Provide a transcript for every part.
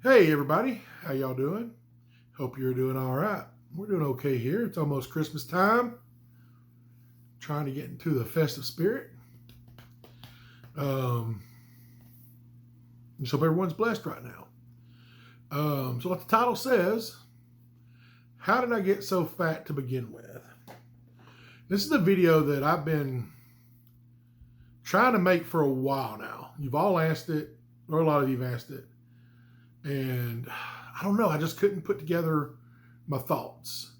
Hey everybody, how y'all doing? Hope you're doing all right. We're doing okay here. It's almost Christmas time. Trying to get into the festive spirit. Just hope everyone's blessed right now. So what the title says, how did I get so fat to begin with? This is a video that I've been trying to make for a while now. You've all asked it, or a lot of you've asked it. And I don't know, I just couldn't put together my thoughts.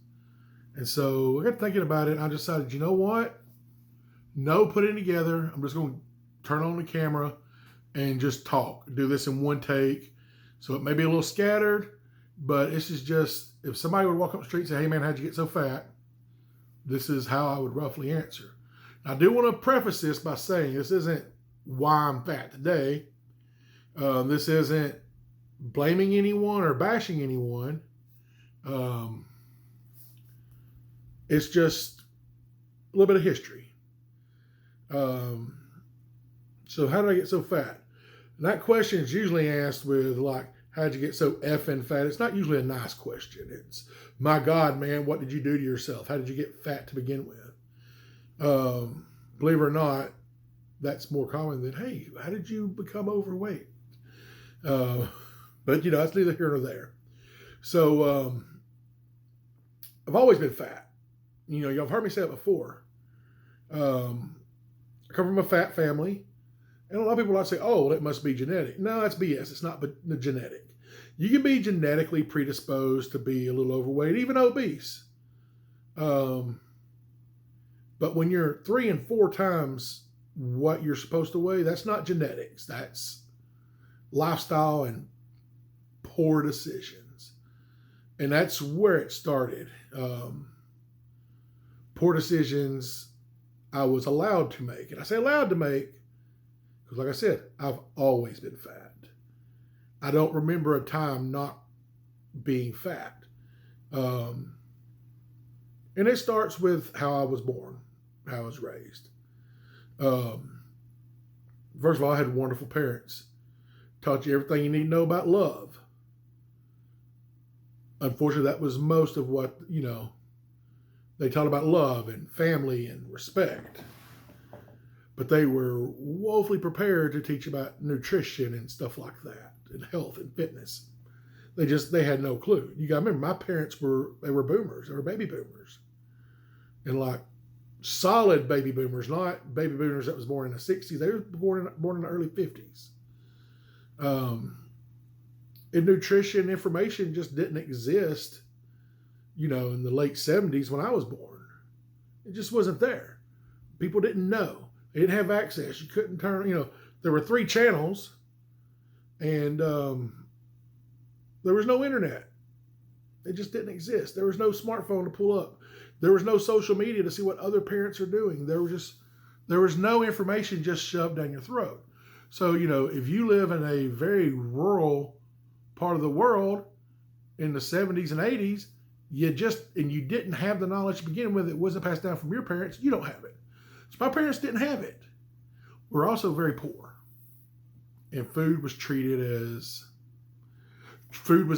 And so I got thinking about it, and I decided, you know what? No putting together. I'm just going to turn on the camera and just talk. Do this in one take. So it may be a little scattered, but this is just, if somebody would walk up the street and say, hey man, how'd you get so fat? This is how I would roughly answer. Now, I do want to preface this by saying this isn't why I'm fat today. This isn't blaming anyone or bashing anyone. It's just a little bit of history. So how did I get so fat? And that question is usually asked with like, how'd you get so effing fat? It's not usually a nice question. It's, my God, man, what did you do to yourself? How did you get fat to begin with? Believe it or not, that's more common than, hey, how did you become overweight? But, you know, that's neither here nor there. So I've always been fat. You know, y'all have heard me say it before. I come from a fat family. And a lot of people like to say, oh, well, it must be genetic. No, that's BS. It's not genetic. You can be genetically predisposed to be a little overweight, even obese. But when you're 3 and 4 times what you're supposed to weigh, that's not genetics. That's lifestyle and poor decisions. And that's where it started. Poor decisions I was allowed to make. And I say allowed to make because, like I said, I've always been fat. I don't remember a time not being fat. And it starts with how I was born, how I was raised. First of all, I had wonderful parents. Taught you everything you need to know about love. Unfortunately, that was most of what, you know, they taught about love and family and respect. But they were woefully prepared to teach about nutrition and stuff like that, and health and fitness. They had no clue. You got to remember, my parents were boomers. They were baby boomers. And like solid baby boomers, not baby boomers that was born in the 60s. They were born in the early 50s. And nutrition information just didn't exist, you know, in the late 70s when I was born. It just wasn't there. People didn't know. They didn't have access. You couldn't turn, you know, there were 3 channels and there was no internet. It just didn't exist. There was no smartphone to pull up. There was no social media to see what other parents are doing. There was no information just shoved down your throat. So, you know, if you live in a very rural part of the world in the 70s and 80s, you didn't have the knowledge to begin with. It wasn't passed down from your parents. You don't have it. So my parents didn't have it. We're also very poor. And food was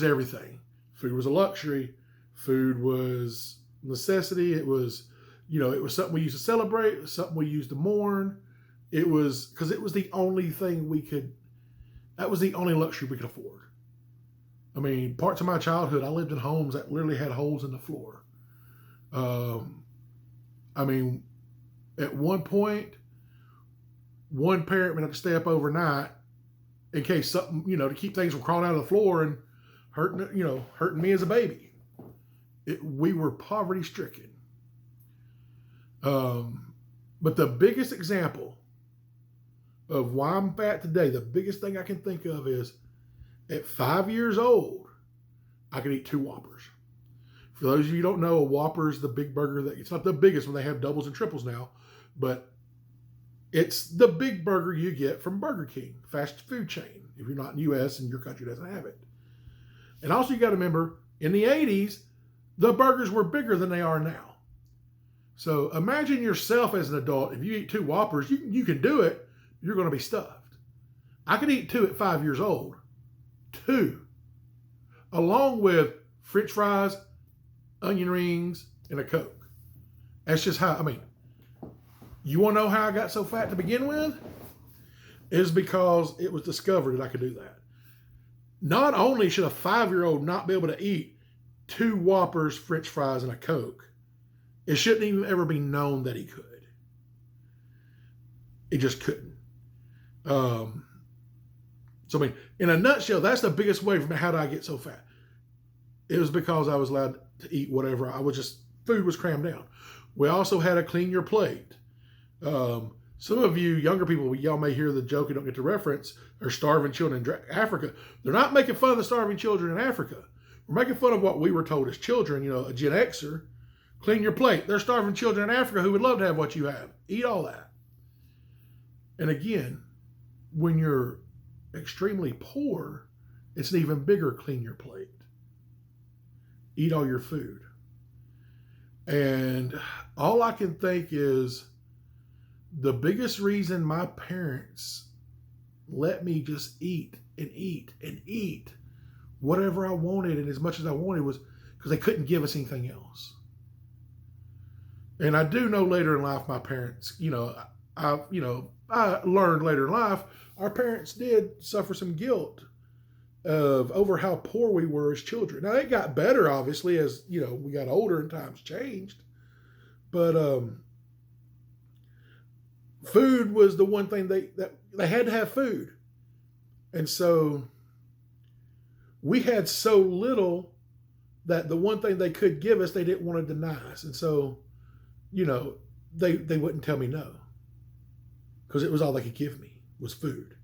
everything. Food was a luxury. Food was necessity. It was, you know, it was something we used to celebrate. It was something we used to mourn. It was because it was the only thing that was the only luxury we could afford. I mean, parts of my childhood, I lived in homes that literally had holes in the floor. I mean, at one point, one parent would have to stay up overnight in case something, you know, to keep things from crawling out of the floor and hurting me as a baby. We were poverty stricken. But the biggest example of why I'm fat today, the biggest thing I can think of is at 5 years old, I could eat 2 Whoppers. For those of you who don't know, a Whopper is the big burger it's not the biggest when they have doubles and triples now, but it's the big burger you get from Burger King, fast food chain, if you're not in the U.S. and your country doesn't have it. And also you got to remember, in the 80s, the burgers were bigger than they are now. So imagine yourself as an adult. If you eat 2 Whoppers, you can do it. You're going to be stuffed. I could eat 2 at 5 years old. 2. along with French fries, onion rings, and a Coke. That's just how, I mean, you want to know how I got so fat to begin with? Is because it was discovered that I could do that. Not only should a 5-year-old not be able to eat 2 Whoppers, French fries, and a Coke, it shouldn't even ever be known that he could. It just couldn't. So, I mean, in a nutshell, that's the biggest way for me. How did I get so fat? It was because I was allowed to eat whatever. Food was crammed down. We also had a clean your plate. Some of you younger people, y'all may hear the joke you don't get to reference, are starving children in Africa. They're not making fun of the starving children in Africa. We're making fun of what we were told as children, a Gen Xer. Clean your plate. They're starving children in Africa who would love to have what you have. Eat all that. And again, when you're extremely poor, it's an even bigger clean your plate. Eat all your food. And all I can think is the biggest reason my parents let me just eat and eat and eat whatever I wanted and as much as I wanted was because they couldn't give us anything else. And I do know later in life, my parents, I learned later in life, our parents did suffer some guilt over how poor we were as children. Now, it got better, obviously, as, we got older and times changed. But food was the one thing they had to have food. And so we had so little that the one thing they could give us, they didn't want to deny us. And so, they wouldn't tell me no. Because it was all they could give me was food.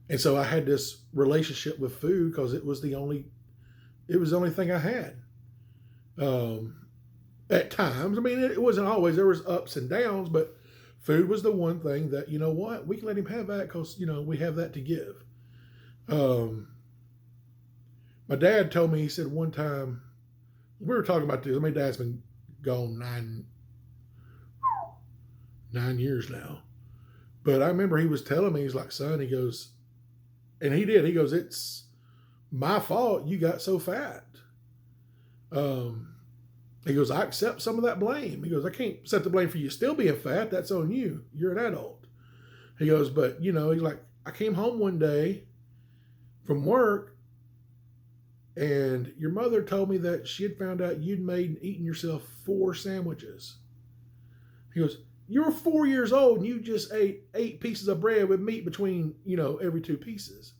And so I had this relationship with food because it was the only thing I had. At times, I mean, it wasn't always, there was ups and downs, but food was the one thing that, we can let him have that because, we have that to give. My dad told me, he said one time, we were talking about this, my dad's been gone 9 years now. But I remember he was telling me, he's like, son, he goes, and he did, he goes, it's my fault you got so fat. He goes, I accept some of that blame. He goes, I can't accept the blame for you still being fat. That's on you. You're an adult. He goes, but, he's like, I came home one day from work and your mother told me that she had found out you'd made and eaten yourself 4 sandwiches. He goes, you were 4 years old and you just ate 8 pieces of bread with meat between, every 2 pieces.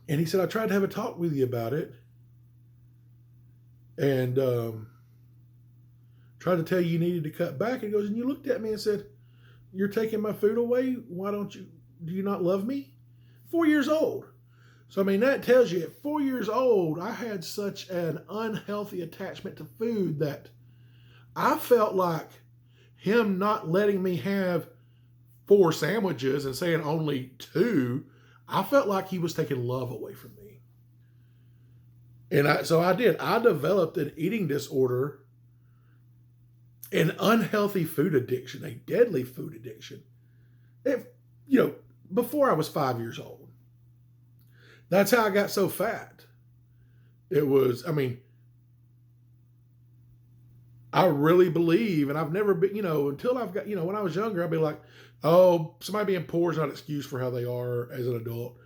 And he said, I tried to have a talk with you about it. And tried to tell you needed to cut back. And he goes, and you looked at me and said, you're taking my food away? Do you not love me? 4 years old. So, I mean, that tells you at 4 years old, I had such an unhealthy attachment to food that I felt like him not letting me have 4 sandwiches and saying only 2, I felt like he was taking love away from me. And so I did. I developed an eating disorder, an unhealthy food addiction, a deadly food addiction, before I was 5 years old. That's how I got so fat. It was, I really believe, and I've never been, until I've got, when I was younger, I'd be like, oh, somebody being poor is not an excuse for how they are as an adult.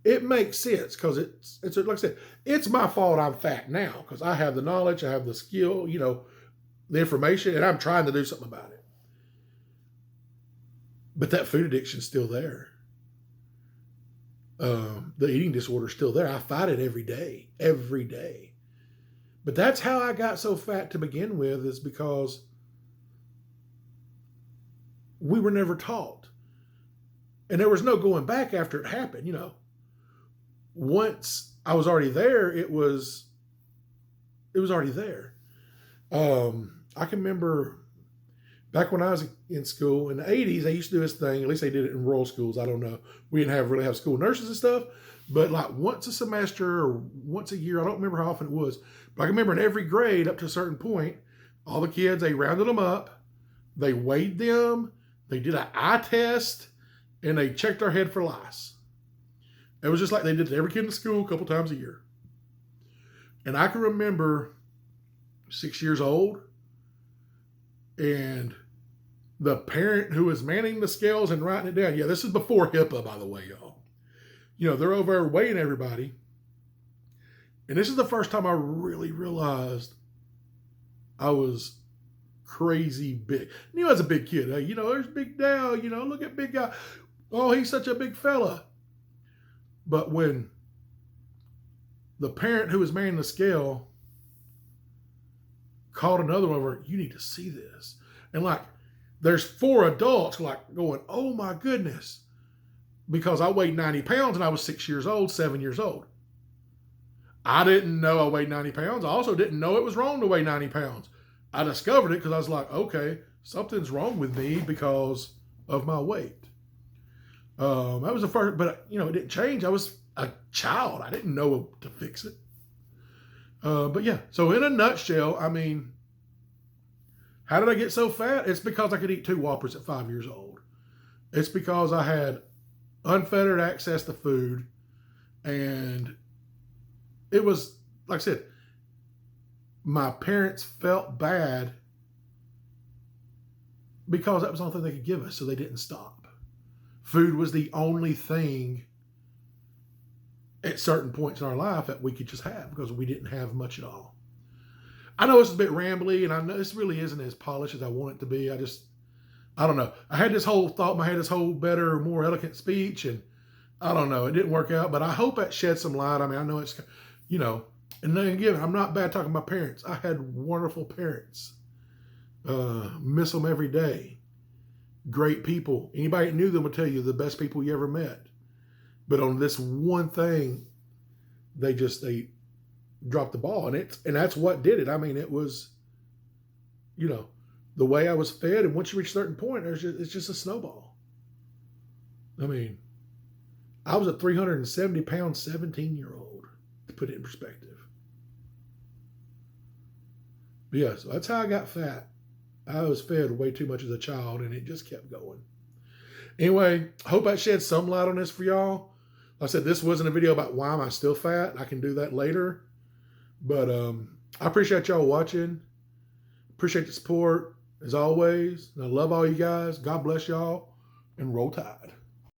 It makes sense because it's like I said, it's my fault I'm fat now because I have the knowledge, I have the skill, the information, and I'm trying to do something about it. But that food addiction's still there. The eating disorder's still there. I fight it every day. But that's how I got so fat to begin with, is because we were never taught. And there was no going back after it happened, Once I was already there, it was already there. I can remember back when I was in school in the 80s, they used to do this thing, at least they did it in rural schools, I don't know. We didn't really have school nurses and stuff, but like once a semester or once a year, I don't remember how often it was, but I can remember in every grade up to a certain point, all the kids, they rounded them up, they weighed them, they did an eye test, and they checked our head for lice. It was just like they did to every kid in the school a couple times a year. And I can remember 6 years old, and the parent who was manning the scales and writing it down. Yeah, this is before HIPAA, by the way, y'all. They're overweighing everybody. And this is the first time I really realized I was crazy big. As a big kid, there's Big Dale, look at big guy. Oh, he's such a big fella. But when the parent who was manning the scale called another one over, you need to see this. And there's 4 adults going, oh my goodness. Because I weighed 90 pounds and I was 6 years old, 7 years old. I didn't know I weighed 90 pounds. I also didn't know it was wrong to weigh 90 pounds. I discovered it because I was like, okay, something's wrong with me because of my weight. That was the first, but it didn't change. I was a child. I didn't know to fix it. But yeah, so in a nutshell, how did I get so fat? It's because I could eat 2 Whoppers at 5 years old. It's because I had unfettered access to food. And it was, like I said, my parents felt bad because that was the only thing they could give us, so they didn't stop. Food was the only thing at certain points in our life that we could just have because we didn't have much at all. I know it's a bit rambly, and I know this really isn't as polished as I want it to be. I don't know. I had this whole thought in my head, this whole better, more eloquent speech, and I don't know. It didn't work out, but I hope that sheds some light. I know it's, and then again, I'm not bad talking about parents. I had wonderful parents. Miss them every day. Great people. Anybody that knew them would tell you the best people you ever met. But on this one thing, they dropped the ball, and that's what did it. It was, the way I was fed, and once you reach a certain point, it's just a snowball. I was a 370-pound 17-year-old, to put it in perspective. But yeah, so that's how I got fat. I was fed way too much as a child, and it just kept going. Anyway, hope I shed some light on this for y'all. Like I said, this wasn't a video about why am I still fat. I can do that later. But I appreciate y'all watching. Appreciate the support, as always. And I love all you guys. God bless y'all, and roll tide.